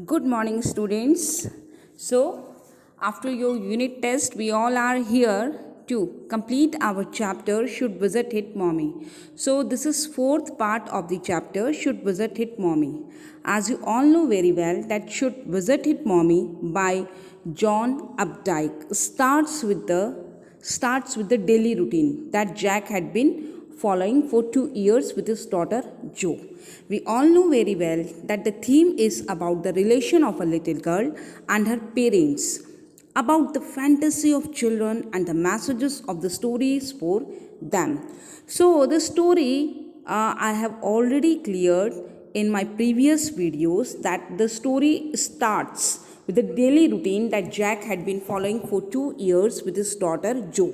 Good morning, students. So, after your unit test, we all are here to complete our chapter Should Visit Hit Mommy. So, this is fourth part of the chapter Should Visit Hit Mommy. As you all know very well, that Should Visit Hit Mommy by John Updike starts with the daily routine that Jack had been following for 2 years with his daughter Jo. We all know very well that the theme is about the relation of a little girl and her parents, about the fantasy of children and the messages of the stories for them. So, the story I have already cleared in my previous videos that the story starts with the daily routine that Jack had been following for 2 years with his daughter Jo.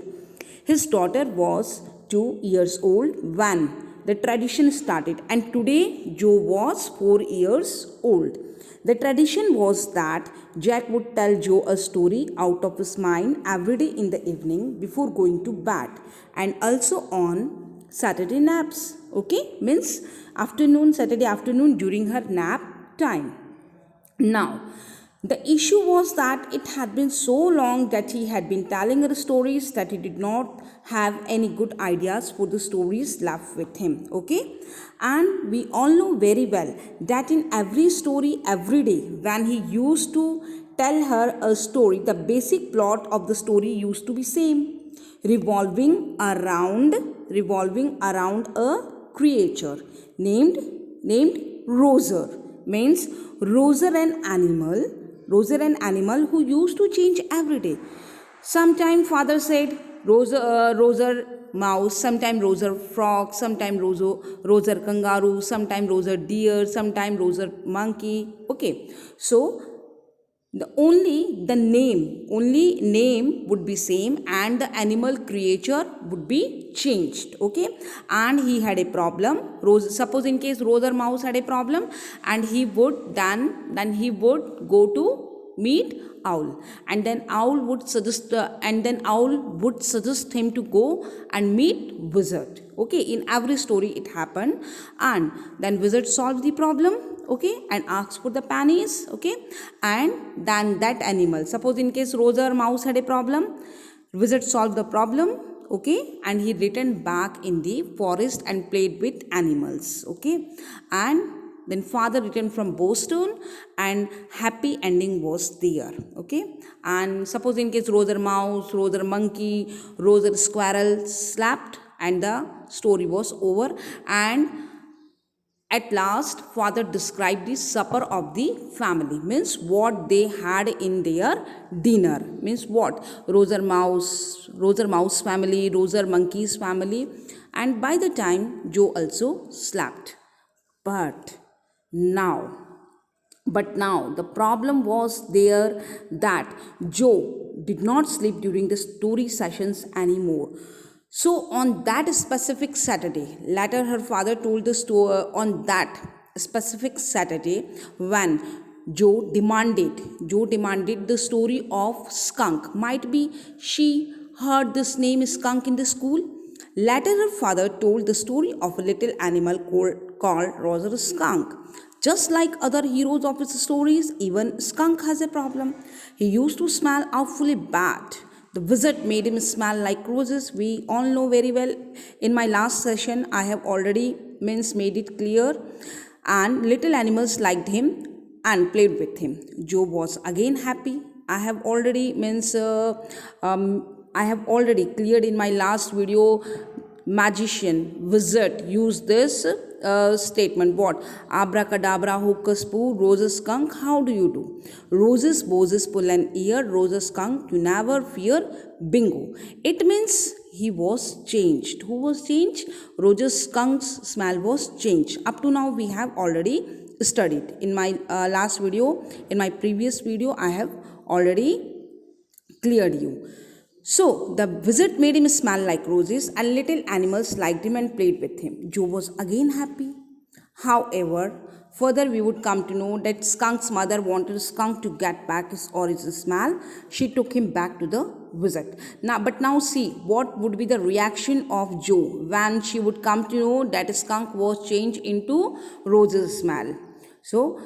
His daughter was 2 years old when the tradition started, and today Jo was 4 years old. The tradition was that Jack would tell Jo a story out of his mind every day in the evening before going to bed, and also on Saturday naps. Okay, means Saturday afternoon during her nap time. Now, the issue was that it had been so long that he had been telling her stories that he did not have any good ideas for the stories left with him. Okay? And we all know very well that in every story, every day, when he used to tell her a story, the basic plot of the story used to be same, revolving around a creature named Roser. Means Roser an animal who used to change every day. Sometime father said Roser mouse, sometime Roser frog, sometime Roser kangaroo, sometime Roser deer, sometime Roser monkey. Okay, so the only name would be same and the animal creature would be changed. Okay, and he had a problem. Suppose in case Roser mouse had a problem, and he would then he would go to meet owl, and then owl would suggest him to go and meet wizard. Okay, in every story it happened, and then wizard solved the problem. Okay, and asked for the pennies. Okay, and then that animal, suppose in case Roser mouse had a problem, wizard solved the problem. Okay, and he returned back in the forest and played with animals. Okay, and then father returned from Boston and happy ending was there. Okay, and suppose in case Roser mouse, Roser monkey, Roser squirrel slept and the story was over. And at last, father described the supper of the family, means what they had in their dinner. Means what? Roser mouse family, Roser monkey's family, and by the time Jo also slept. But now, the problem was there that Jo did not sleep during the story sessions anymore. So on that specific Saturday, later her father told the story on that specific Saturday when Jo demanded the story of skunk. Might be she heard this name skunk in the school. Later her father told the story of a little animal called Roser Skunk. Just like other heroes of his stories, even Skunk has a problem. He used to smell awfully bad. The wizard made him smell like roses. We all know very well. In my last session, I have already made it clear. And little animals liked him and played with him. Jo was again happy. I have already cleared in my last video. Magician, wizard use this statement. What? Abracadabra, hocus pocus, roses skunk, how do you do? Roses, boses, pull an ear, roses skunk, you never fear, bingo. It means he was changed. Who was changed? Roses skunk's smell was changed. Up to now we have already studied. In my last video, in my previous video, I have already cleared you. So the wizard made him smell like roses, and little animals liked him and played with him. Jo was again happy. However, further we would come to know that Skunk's mother wanted Skunk to get back his original smell. She took him back to the wizard. But now see what would be the reaction of Jo when she would come to know that Skunk was changed into Rose's smell. So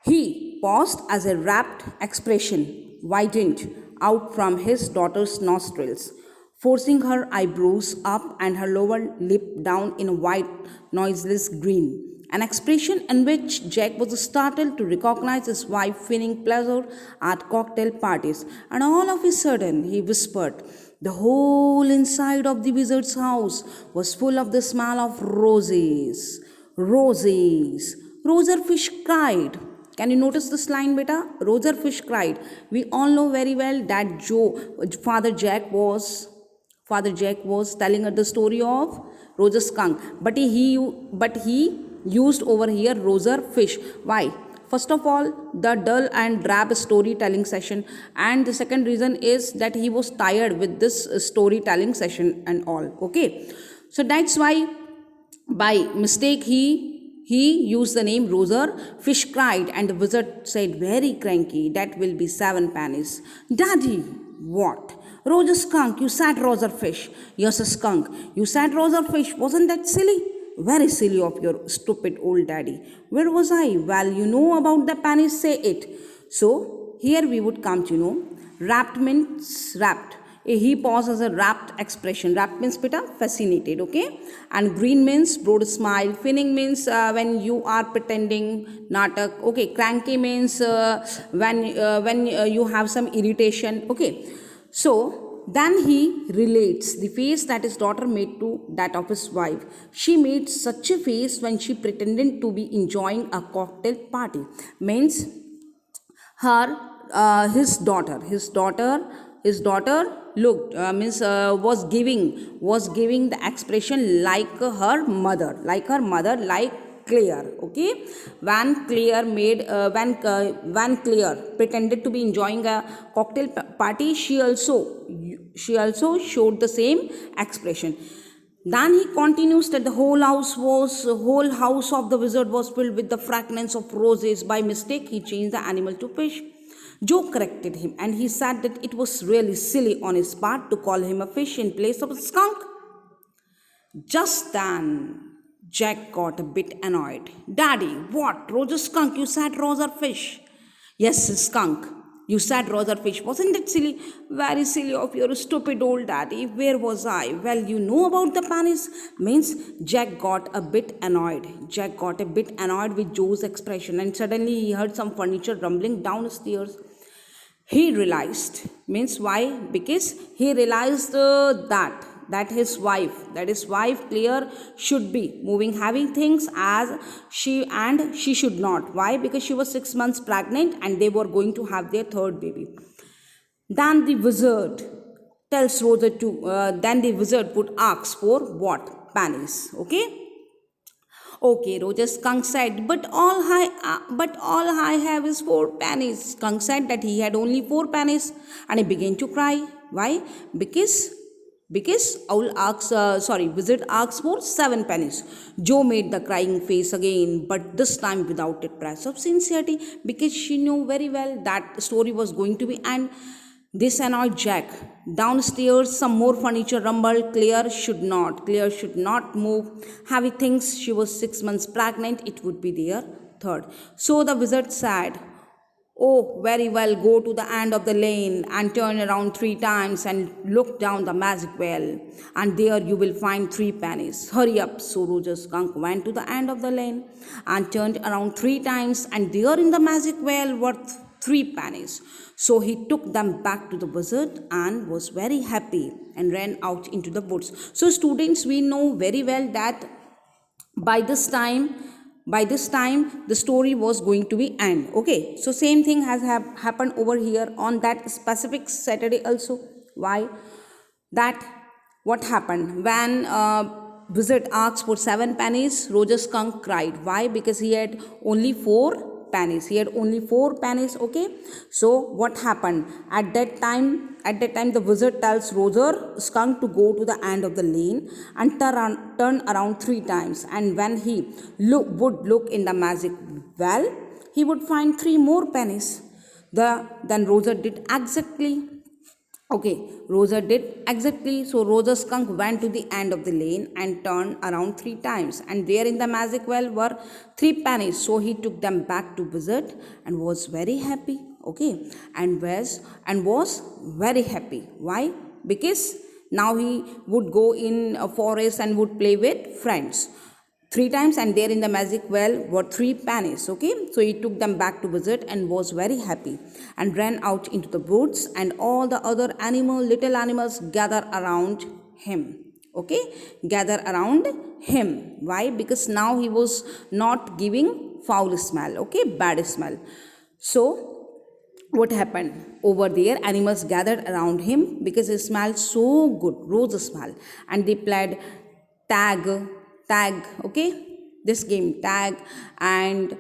he He paused as a rapt expression widened out from his daughter's nostrils, forcing her eyebrows up and her lower lip down in a wide, noiseless grin. An expression in which Jack was startled to recognize his wife feigning pleasure at cocktail parties, and all of a sudden he whispered, "The whole inside of the wizard's house was full of the smell of roses. Roses. Roser Fish cried. Can you notice this line, beta? Roser Fish cried. We all know very well that Father Jack was telling her the story of Roger Skunk, but he used over here Roser Fish. Why? First of all, the dull and drab storytelling session, and the second reason is that he was tired with this storytelling session and all. Okay, so that's why by mistake he used the name Roser Fish cried, and the wizard said very cranky, "That will be 7 pennies." "Daddy, what?" "Roger Skunk, you said Roser Fish." "Yes, skunk, you said Roser Fish. Wasn't that silly?" "Very silly of your stupid old daddy." "Where was I?" "Well, you know about the pennies, say it." So here we would come to know rapt means rapt. He paused as a rapt expression. Rapt means beta fascinated, okay? And green means broad smile. Finning means when you are pretending, natak. Okay, cranky means when you have some irritation. Okay, so then he relates the face that his daughter made to that of his wife. She made such a face when she pretended to be enjoying a cocktail party. Means her his daughter looked means was giving the expression like her mother, like Claire. Okay, when Claire when Claire pretended to be enjoying a cocktail party, she also showed the same expression. Then he continues that the whole house of the wizard was filled with the fragrance of roses. By mistake, he changed the animal to fish. Joe corrected him, and he said that it was really silly on his part to call him a fish in place of a skunk. Just then, Jack got a bit annoyed. "Daddy, what? Roger Skunk, you said Roger Fish." "Yes, skunk. You said Roger Fish. Wasn't it silly?" "Very silly of your stupid old daddy. Where was I?" "Well, you know about the pennies." Means Jack got a bit annoyed. Jack got a bit annoyed with Joe's expression, and suddenly he heard some furniture rumbling downstairs. He realized, means why? Because he realized that his wife Claire should be moving heavy things as she should not. Why? Because she was 6 months pregnant and they were going to have their third baby. Then the wizard tells Roger to then the wizard would ask for what? Pennies. Okay. "Okay," Roger Skunk said, but all I have is 4 pennies." Skunk said that he had only 4 pennies, and he began to cry. Why? Because wizard asked for 7 pennies. Joe made the crying face again, but this time without a trace of sincerity, because she knew very well that the story was going to be end. This annoyed Jack. Downstairs, some more furniture rumbled. Claire should not move heavy things. She was 6 months pregnant. It would be their third. So the wizard said, "Oh, very well, go to the end of the lane and turn around 3 times and look down the magic well, and there you will find 3 pennies. Hurry up." So Roger Skunk went to the end of the lane and turned around 3 times, and there in the magic well were 3 pennies. So he took them back to the wizard and was very happy and ran out into the woods. So students, we know very well that by this time the story was going to be end. Okay, so same thing has happened over here on that specific Saturday also. Why? That what happened when wizard asked for 7 pennies, Roger Skunk cried. Why? Because he had only 4 pennies. Okay, so what happened at that time? The wizard tells Roger Skunk to go to the end of the lane and turn around 3 times, and when he would look in the magic well, he would find 3 more pennies. Then Roger did exactly Okay, Rosa did exactly. So Rosa skunk went to the end of the lane and turned around three times. And there in the magic well were three pennies. So he took them back to Wizard and was very happy. Okay, and was very happy. Why? Because now he would go in a forest and would play with friends three times, and there in the magic well were three pennies. Okay, so he took them back to Wizard and was very happy and ran out into the woods, and all the other little animals gather around him. Okay, gather around him. Why? Because now he was not giving foul smell. Okay, bad smell. So what happened over there? Animals gathered around him because it smelled so good, rose smell, and they played tag tag. Okay, this game tag, and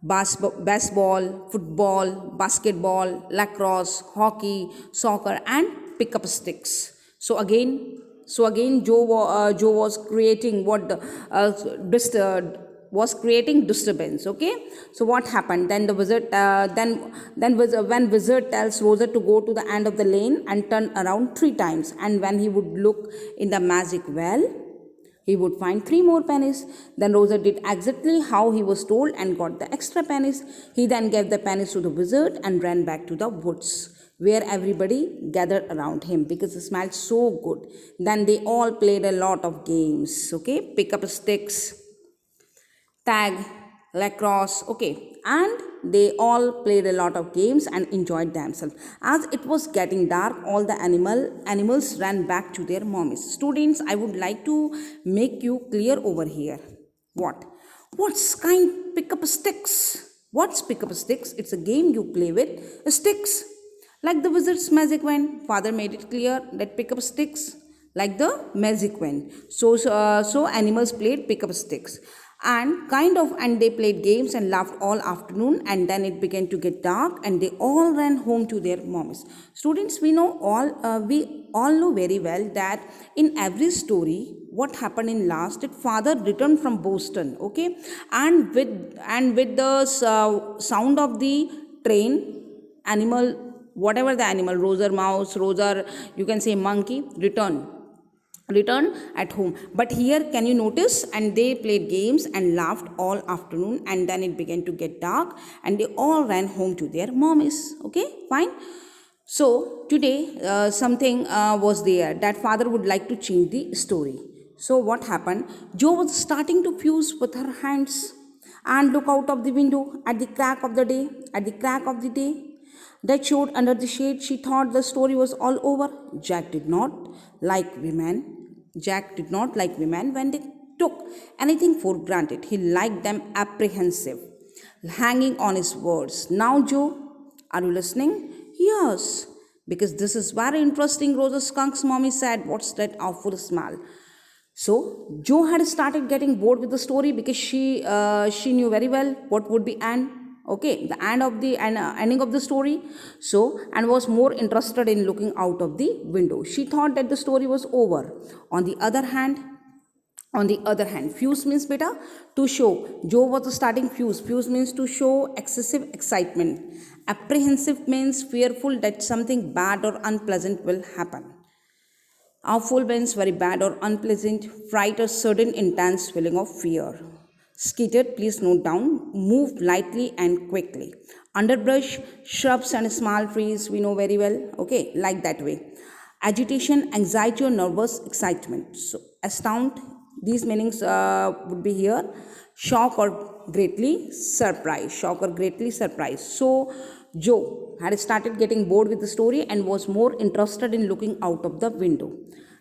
baseball, football, basketball, lacrosse, hockey, soccer, and pick up sticks. So again Joe was creating what the was creating disturbance. Okay, so what happened then? The wizard when wizard tells Rosa to go to the end of the lane and turn around three times, and when he would look in the magic well, he would find three more pennies. Then Rosa did exactly how he was told and got the extra pennies. He then gave the pennies to the wizard and ran back to the woods, where everybody gathered around him because it smelled so good. Then they all played a lot of games. Okay, pick up sticks, tag, lacrosse. Okay, and they all played a lot of games and enjoyed themselves. As it was getting dark, all the animals ran back to their mommies. Students, I would like to make you clear over here. What's kind pick up sticks? What's pick up sticks? It's a game you play with sticks. Like the wizard's magic wand, father made it clear that pick up sticks like the magic wand. So animals played pick up sticks, and they played games and laughed all afternoon, and then it began to get dark and they all ran home to their moms. Students, we all know very well that in every story what happened in last, that father returned from Boston. Okay, and with the sound of the train, animal, whatever the animal, roser mouse, roser, you can say monkey, return at home. But here, can you notice? And they played games and laughed all afternoon, and then it began to get dark and they all ran home to their mommies. Okay, fine. So today something was there that father would like to change the story. So what happened? Joe was starting to fuse with her hands and look out of the window at the crack of the day that showed under the shade. She thought the story was all over. Jack did not like women. Jack did not like women when they took anything for granted. He liked them apprehensive, hanging on his words. Now, Joe, are you listening? Yes, because this is very interesting, Rosa Skunk's mommy said. What's that awful smell? So Joe had started getting bored with the story because she knew very well what would be the ending of the story. So, and was more interested in looking out of the window. She thought that the story was over. On the other hand, fuse means beta to show. Joe was starting fuse. Fuse means to show excessive excitement. Apprehensive means fearful that something bad or unpleasant will happen. Awful means very bad or unpleasant. Fright, a sudden intense feeling of fear. Skittered, please note down, move lightly and quickly. Underbrush, shrubs and small trees, we know very well. Okay, like that way. Agitation, anxiety or nervous excitement. So, astound, these meanings would be here. Shock or greatly surprised. Shock or greatly surprised. So, Joe had started getting bored with the story and was more interested in looking out of the window.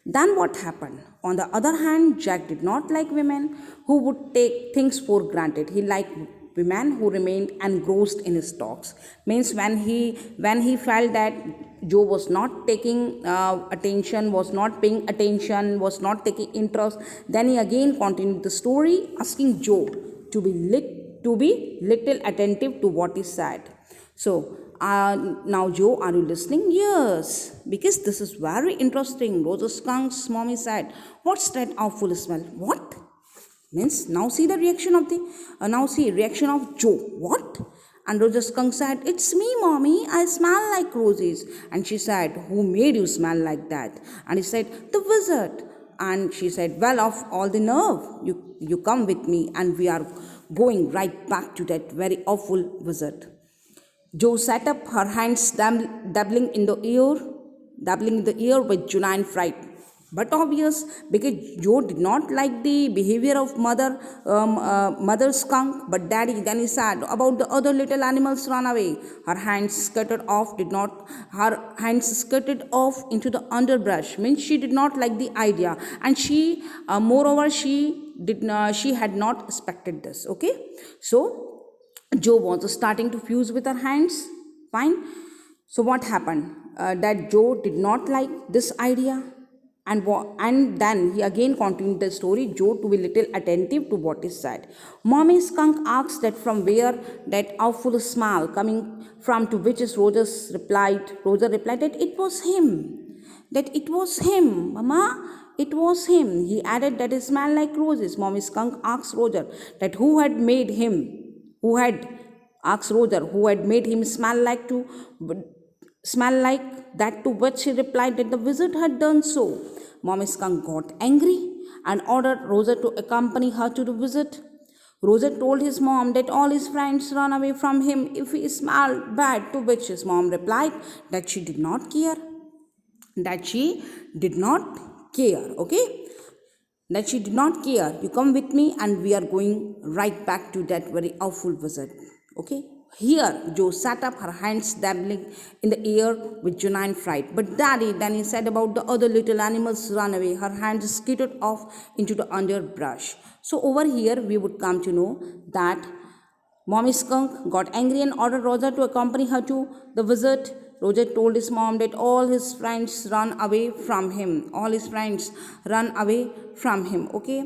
Then what happened? On the other hand, Jack did not like women who would take things for granted. He liked women who remained engrossed in his talks. Means when he felt that Joe was not taking attention, was not paying attention, was not taking interest, then he again continued the story, asking Joe to be little attentive to what he said. So now, Joe, are you listening? Yes, because this is very interesting. Rosa Skunk's mommy said, "What's that awful smell?" What? Means now see the reaction of Joe. What? And Roger Skunk said, "It's me, Mommy. I smell like roses." And she said, "Who made you smell like that?" And he said, "The wizard." And she said, "Well, of all the nerve, you come with me, and we are going right back to that very awful wizard." Jo sat up, her hands dabbling in the air, dabbling in the air with genuine fright. But obvious, because Joe did not like the behavior of mother skunk, but daddy. Then he said about the other little animals run away. Her hands skirted off into the underbrush. Means she did not like the idea, and moreover, she had not expected this. Okay, so Joe was starting to fuse with her hands. Fine. So what happened? That Joe did not like this idea, and then he again continued the story. Joe to be little attentive to what is said. Mommy skunk asked that from where that awful smell coming from. To which Roger replied. Roger replied that it was him. That it was him, Mama. It was him. He added that it smelled like roses. Mommy skunk asked Roger that who had made him who had asked Roger who had made him smell like that, to which he replied that the wizard had done so. Mommy skunk got angry and ordered Roger to accompany her to the wizard. Roger told his mom that all his friends run away from him if he smelled bad, to which his mom replied that she did not care. Okay? That she did not care. You come with me, and we are going right back to that very awful wizard. Okay? Here, Jo sat up, her hands dabbling in the air with genuine fright. "But Daddy," then he said about the other little animals run away. Her hands skittered off into the underbrush. So over here, we would come to know that Mommy skunk got angry and ordered Roger to accompany her to the wizard. Roger told his mom that all his friends run away from him. Okay?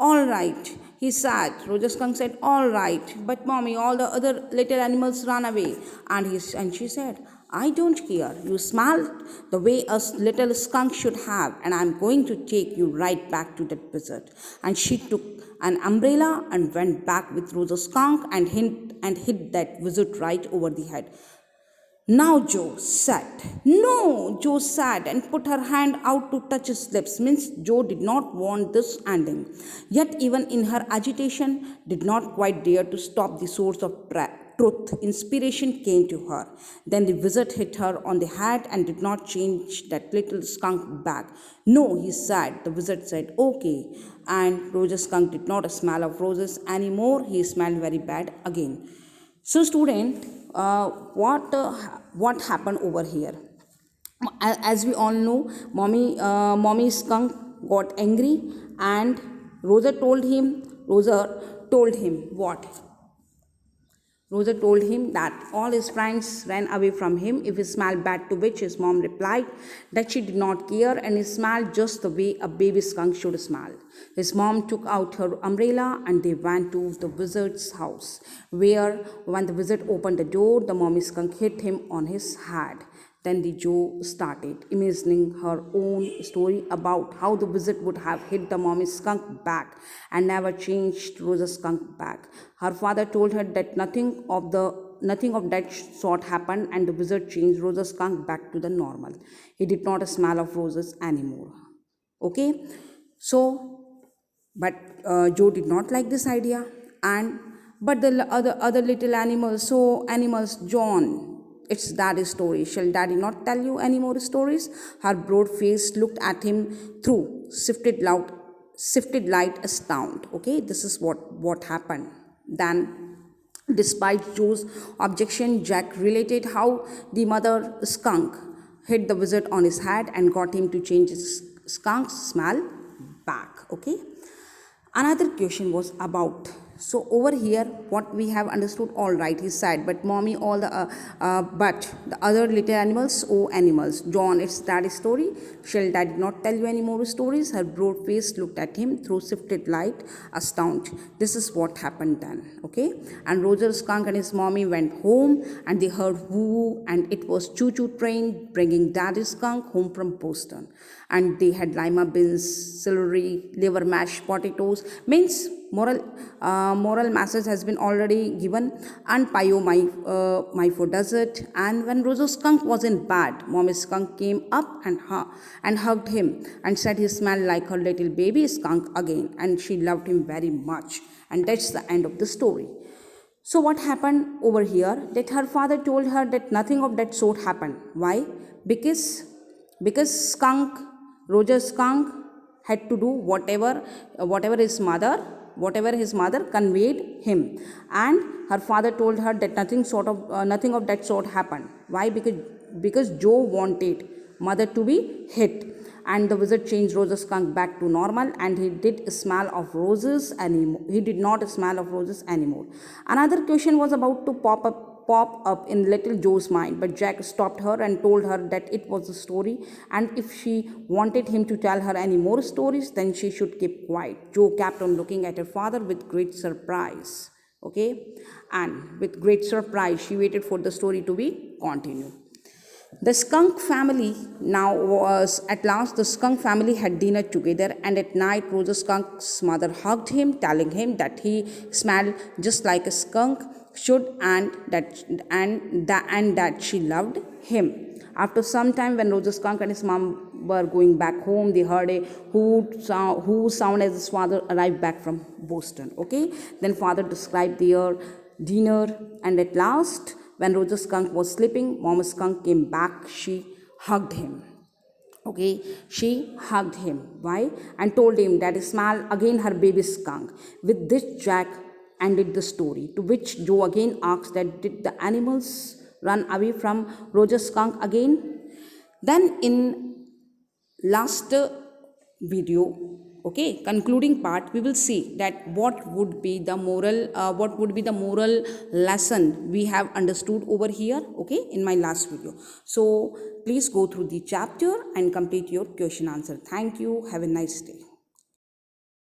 "All right," he said. Roger skunk said, "All right. But Mommy, all the other little animals run away." And she said, "I don't care. You smelled the way a little skunk should have, and I'm going to take you right back to that wizard." And she took an umbrella and went back with Roger skunk and hit that wizard right over the head. Now Joe sat. No, Joe sat and put her hand out to touch his lips. Means Joe did not want this ending. Yet even in her agitation, did not quite dare to stop the source of truth. Inspiration came to her. Then the wizard hit her on the head and did not change that little skunk back. "No," he said. The wizard said, "Okay." And Roger skunk did not smell of roses anymore. He smelled very bad again. So student, what happened over here? As we all know, mommy skunk got angry, and Roger told him what? Roger told him that all his friends ran away from him if he smelled bad, to which his mom replied that she did not care and he smelled just the way a baby skunk should smell. His mom took out her umbrella and they went to the wizard's house, where when the wizard opened the door, the mommy skunk hit him on his head. Then the Joe started imagining her own story about how the wizard would have hit the mommy skunk back and never changed Rose's skunk back. Her father told her that nothing of that sort happened, and the wizard changed Rose's skunk back to the normal. He did not smell of roses anymore. Okay, so but Joe did not like this idea, but the other little animals, John. It's daddy's story. Shall daddy not tell you any more stories? Her broad face looked at him through sifted light astound. Okay, this is what happened. Then, despite Joe's objection, Jack related how the mother skunk hit the wizard on his head and got him to change his skunk's smell back. Okay. Another question was about. So over here, what we have understood, all right, he said, but mommy, but the other little animals, oh animals, John, it's daddy's story. Shall daddy not tell you any more stories? Her broad face looked at him through sifted light, astounded. This is what happened then, okay? And Roger skunk and his mommy went home, and they heard woo, and it was choo-choo train bringing daddy skunk home from Boston. And they had lima beans, celery, liver mashed potatoes, means moral message has been already given. And Pio my for desert. And when Rosa skunk was in bed, mommy skunk came up and hugged him and said he smelled like her little baby skunk again, and she loved him very much. And that's the end of the story. So what happened over here? That her father told her that nothing of that sort happened. Why? Because skunk, Roger skunk, had to do whatever his mother conveyed him, and her father told her that nothing of that sort happened. Why? Because Joe wanted mother to be hit, and the wizard changed Rose's skunk back to normal, and he did smell of roses anymore. He did not smell of roses anymore. Another question was about to pop up in little Joe's mind, but Jack stopped her and told her that it was a story, and if she wanted him to tell her any more stories, then she should keep quiet. Joe kept on looking at her father with great surprise. Okay, and with great surprise, she waited for the story to be continued. The skunk family now was at last the skunk family had dinner together, and at night Rosa skunk's mother hugged him, telling him that he smelled just like a skunk should, and that she loved him. After some time, when Rosa skunk and his mom were going back home, they heard a who sound as his father arrived back from Boston. Okay, then father described their dinner, and at last, when Roger skunk was sleeping, Mama skunk came back. She hugged him. Okay, she hugged him. Why? And told him that he smelled again her baby skunk. With this, Jack ended the story. To which Joe again asked that did the animals run away from Roger skunk again? Then in last video, okay, concluding part, we will see that what would be the moral lesson we have understood over here, okay, in my last video. So please go through the chapter and complete your question answer. Thank you. Have a nice day.